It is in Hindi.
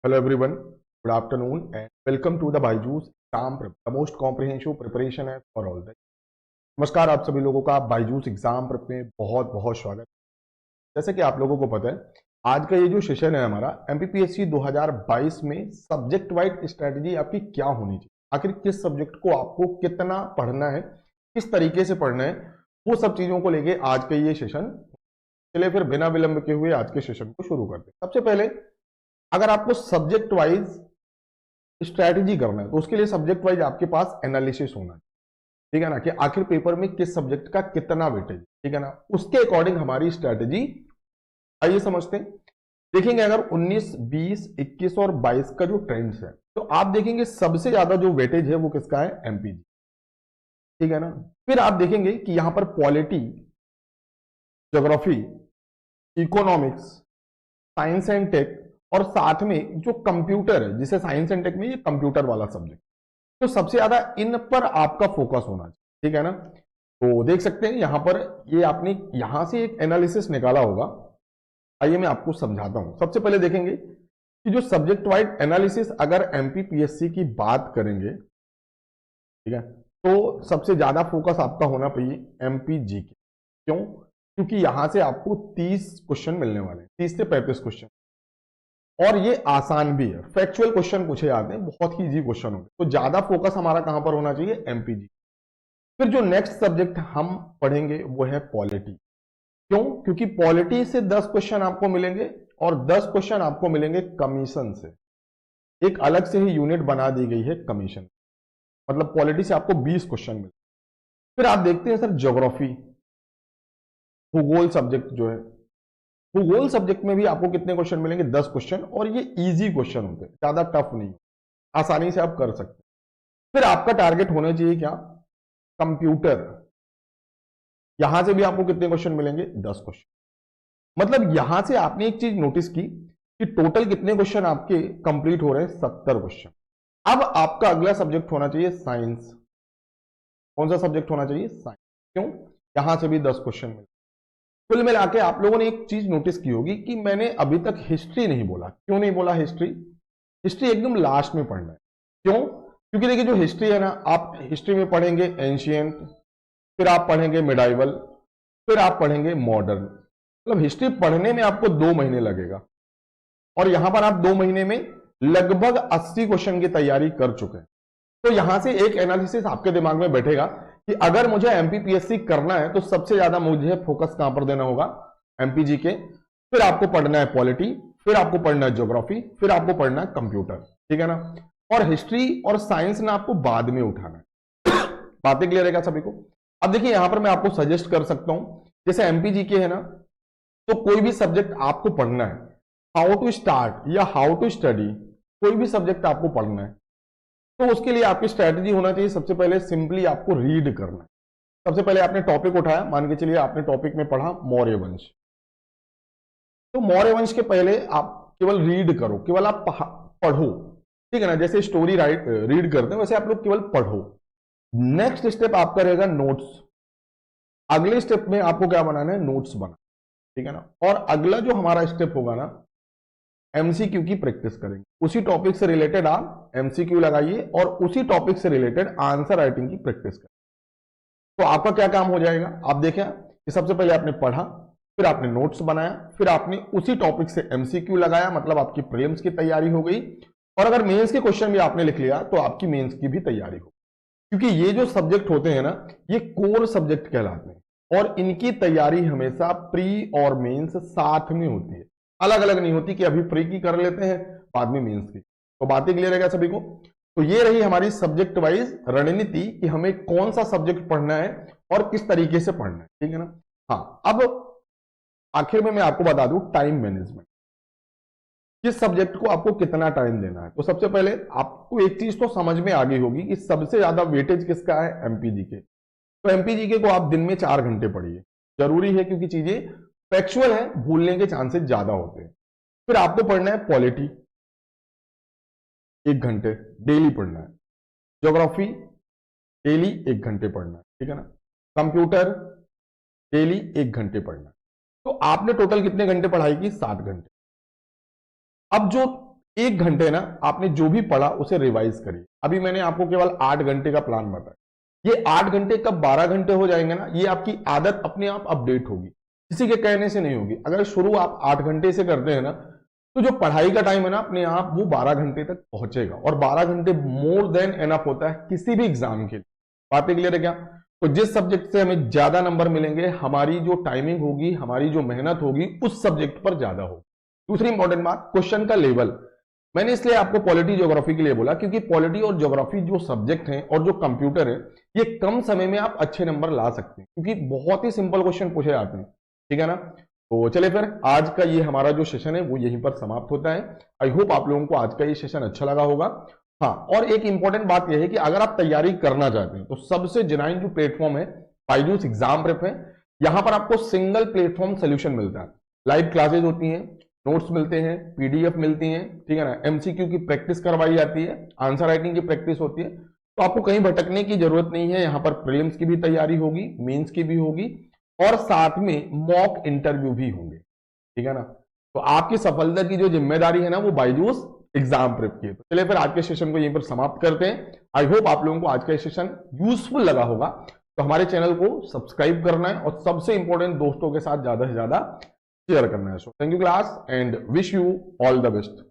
Hello everyone, good afternoon and welcome to the Byju's exam prep, the most comprehensive preparation है for all that. नमस्कार आप सभी लोगों का बायजूस एग्जाम प्रेप में बहुत बहुत स्वागत। जैसे कि आप लोगों को पता है, आज का ये जो सेशन है हमारा एमपीपीएससी 2022 में सब्जेक्ट वाइज स्ट्रेटजी आपकी क्या होनी चाहिए, आखिर किस सब्जेक्ट को आपको कितना पढ़ना है, किस तरीके से पढ़ना है, वो सब चीजों को लेके आज का ये सेशन। चलिए फिर बिना विलंब के हुए आज के सेशन को शुरू करते हैं। सबसे पहले अगर आपको सब्जेक्ट वाइज स्ट्रैटेजी करना है तो उसके लिए सब्जेक्ट वाइज आपके पास एनालिसिस होना है, ठीक है ना, कि आखिर पेपर में किस सब्जेक्ट का कितना वेटेज, ठीक है ना, उसके अकॉर्डिंग हमारी स्ट्रैटेजी। आइए समझते हैं। देखेंगे अगर 19, 20, 21 और 22 का जो ट्रेंड्स है तो आप देखेंगे सबसे ज्यादा जो वेटेज है वो किसका है, एमपीजी, ठीक है ना। फिर आप देखेंगे कि यहां पर polity, geography, economics, science and tech और साथ में जो कंप्यूटर है, जिसे साइंस एंड टेक में ये कंप्यूटर वाला सब्जेक्ट, तो सबसे ज्यादा इन पर आपका फोकस होना चाहिए, ठीक है ना। तो देख सकते हैं यहां पर ये आपने यहां से एक एनालिसिस निकाला होगा। आइए मैं आपको समझाता हूं। सबसे पहले देखेंगे कि जो सब्जेक्ट वाइज एनालिसिस अगर एमपीपीएससी की बात करेंगे, ठीक है, तो सबसे ज्यादा फोकस आपका होना चाहिए एमपीजी के। क्यों? क्योंकि यहां से आपको 30 क्वेश्चन मिलने वाले हैं, 30 से 35 क्वेश्चन, और ये आसान भी है। फैक्चुअल क्वेश्चन पूछे जाते हैं, बहुत ही इजी क्वेश्चन होते हैं। तो ज्यादा फोकस हमारा कहां पर होना चाहिए, एमपीजी। फिर जो नेक्स्ट सब्जेक्ट हम पढ़ेंगे वो है पॉलिटी। क्यों? क्योंकि पॉलिटी से 10 क्वेश्चन आपको मिलेंगे और 10 क्वेश्चन आपको मिलेंगे कमीशन से। एक अलग से ही यूनिट बना दी गई है कमीशन, मतलब पॉलिटी से आपको 20 क्वेश्चन मिले। फिर आप देखते हैं सर ज्योग्राफी, भूगोल सब्जेक्ट जो है, भूगोल सब्जेक्ट में भी आपको कितने क्वेश्चन मिलेंगे, 10 क्वेश्चन, और ये इजी क्वेश्चन होते हैं, ज्यादा टफ नहीं, आसानी से आप कर सकते हैं। फिर आपका टारगेट होना चाहिए क्या, कंप्यूटर। यहां से भी आपको कितने क्वेश्चन मिलेंगे, 10 क्वेश्चन। मतलब यहां से आपने एक चीज नोटिस की कि टोटल कितने क्वेश्चन आपके कंप्लीट हो रहे हैं, 70 क्वेश्चन। अब आपका अगला सब्जेक्ट होना चाहिए साइंस। कौन सा सब्जेक्ट होना चाहिए, साइंस। क्यों? यहां से भी 10 क्वेश्चन मिले। कुल मिला के आप लोगों ने एक चीज नोटिस की होगी कि मैंने अभी तक हिस्ट्री नहीं बोला। क्यों नहीं बोला हिस्ट्री? हिस्ट्री एकदम लास्ट में पढ़ना है। क्यों? क्योंकि देखिए जो हिस्ट्री है ना, आप हिस्ट्री में पढ़ेंगे एंशियंट, फिर आप पढ़ेंगे मिडाइवल, फिर आप पढ़ेंगे मॉडर्न। मतलब हिस्ट्री पढ़ने में आपको 2 महीने लगेगा, और यहां पर आप 2 महीने में लगभग 80 क्वेश्चन की तैयारी कर चुके हैं। तो यहां से एक एनालिसिस आपके दिमाग में बैठेगा कि अगर मुझे एमपीपीएससी करना है तो सबसे ज्यादा मुझे फोकस कहां पर देना होगा, एमपीजी के। फिर आपको पढ़ना है पॉलिटी, फिर आपको पढ़ना है ज्योग्राफी, फिर आपको पढ़ना है कंप्यूटर, ठीक है ना। और हिस्ट्री और साइंस ना आपको बाद में उठाना है। बातें क्लियर है क्या सभी को? अब देखिए यहां पर मैं आपको सजेस्ट कर सकता हूं, जैसे एमपीजी के है ना, तो कोई भी सब्जेक्ट आपको पढ़ना है, हाउ टू स्टार्ट या हाउ टू स्टडी, कोई भी सब्जेक्ट आपको पढ़ना है तो उसके लिए आपकी स्ट्रैटेजी होना चाहिए, सबसे पहले सिंपली आपको रीड करना है। सबसे पहले आपने टॉपिक उठाया, मान के चलिए आपने टॉपिक में पढ़ा मौर्य वंश, तो मौर्य वंश के पहले आप केवल रीड करो, केवल आप पढ़ो, ठीक है ना। जैसे स्टोरी रीड करते हैं वैसे आप लोग केवल पढ़ो। नेक्स्ट स्टेप आपका रहेगा नोट्स। अगले स्टेप में आपको क्या बनाना है, नोट्स बना, ठीक है ना। और अगला जो हमारा स्टेप होगा ना, एमसीक्यू की प्रैक्टिस करेंगे। उसी टॉपिक से रिलेटेड आप एमसीक्यू लगाइए और उसी टॉपिक से रिलेटेड आंसर राइटिंग की प्रैक्टिस करें। तो आपका क्या काम हो जाएगा, आप देखें कि सबसे पहले आपने पढ़ा, फिर आपने नोट्स बनाया, फिर आपने उसी टॉपिक से एमसीक्यू लगाया, मतलब आपकी प्रीलिम्स की तैयारी हो गई। और अगर मेंस के क्वेश्चन भी आपने लिख लिया तो आपकी मेंस की भी तैयारी हो, क्योंकि ये जो सब्जेक्ट होते हैं ना, ये कोर सब्जेक्ट कहलाते हैं और इनकी तैयारी हमेशा प्री और मेंस साथ में होती है, अलग अलग नहीं होती कि अभी प्री की कर लेते हैं बाद में मेंस की। तो बातें क्लियर है क्या सभी को? तो ये रही हमारी सब्जेक्ट वाइज रणनीति कि हमें कौन सा सब्जेक्ट पढ़ना है और किस तरीके से पढ़ना है, ठीक है ना। हाँ, अब आखिर में मैं आपको बता दूं टाइम मैनेजमेंट, किस सब्जेक्ट को आपको कितना टाइम देना है। तो सबसे पहले आपको एक चीज तो समझ में आ गई होगी कि सबसे ज्यादा वेटेज किसका है, एमपीजी के। तो एमपीजी के को आप दिन में 4 घंटे पढ़िए, जरूरी है, क्योंकि चीजें फैक्चुअल है, भूलने के चांसेस ज्यादा होते हैं। फिर आपको पढ़ना है पॉलिटी, 1 घंटे डेली पढ़ना है। ज्योग्राफी डेली 1 घंटे पढ़ना है, ठीक है ना। कंप्यूटर डेली 1 घंटे पढ़ना है। तो आपने टोटल कितने घंटे पढ़ाई की, 7 घंटे। अब जो 1 घंटे ना आपने जो भी पढ़ा उसे रिवाइज करिए। अभी मैंने आपको केवल 8 घंटे का प्लान बताया, ये 8 घंटे कब 12 घंटे हो जाएंगे ना, ये आपकी आदत अपने आप अपडेट होगी, किसी के कहने से नहीं होगी। अगर शुरू आप 8 घंटे से करते हैं ना, तो जो पढ़ाई का टाइम है ना अपने आप वो 12 घंटे तक पहुंचेगा, और 12 घंटे मोर देन एनफ होता है किसी भी एग्जाम के लिए। बातें क्लियर है क्या? तो जिस सब्जेक्ट से हमें ज्यादा नंबर मिलेंगे, हमारी जो टाइमिंग होगी, हमारी जो मेहनत होगी उस सब्जेक्ट पर ज्यादा होगी। दूसरी इंपॉर्टेंट बात, क्वेश्चन का लेवल। मैंने इसलिए आपको पॉलिटी ज्योग्राफी के लिए बोला क्योंकि पॉलिटी और ज्योग्राफी जो सब्जेक्ट हैं और जो कंप्यूटर है, ये कम समय में आप अच्छे नंबर ला सकते हैं क्योंकि बहुत ही सिंपल क्वेश्चन पूछे जाते हैं। ठीक है ना? तो चलिए फिर आज का ये हमारा जो सेशन है वो यहीं पर समाप्त होता है। आई होप आप लोगों को आज का ये सेशन अच्छा लगा होगा। हाँ, और एक इंपॉर्टेंट बात यह है कि अगर आप तैयारी करना चाहते हैं तो सबसे जेन्युइन जो प्लेटफॉर्म है बायजूस एग्जाम प्रेप है। यहां पर आपको सिंगल प्लेटफॉर्म सोल्यूशन मिलता है, लाइव क्लासेज होती हैं, नोट्स मिलते हैं, पीडीएफ मिलती हैं, ठीक है ना, एमसीक्यू की प्रैक्टिस करवाई जाती है, आंसर राइटिंग की प्रैक्टिस होती है। तो आपको कहीं भटकने की जरूरत नहीं है। यहाँ पर प्रीलिम्स की भी तैयारी होगी, मेंस की भी होगी, और साथ में मॉक इंटरव्यू भी होंगे। ठीक है ना? तो आपकी सफलता की जो जिम्मेदारी है ना वो बायजूस एग्जाम प्रेप की है। तो चलिए फिर आज के सेशन को यहीं पर समाप्त करते हैं। आई होप आप लोगों को आज का सेशन यूजफुल लगा होगा। तो हमारे चैनल को सब्सक्राइब करना है और सबसे इंपॉर्टेंट दोस्तों के साथ ज्यादा से ज्यादा शेयर करना है। So thank you class and wish you all the best.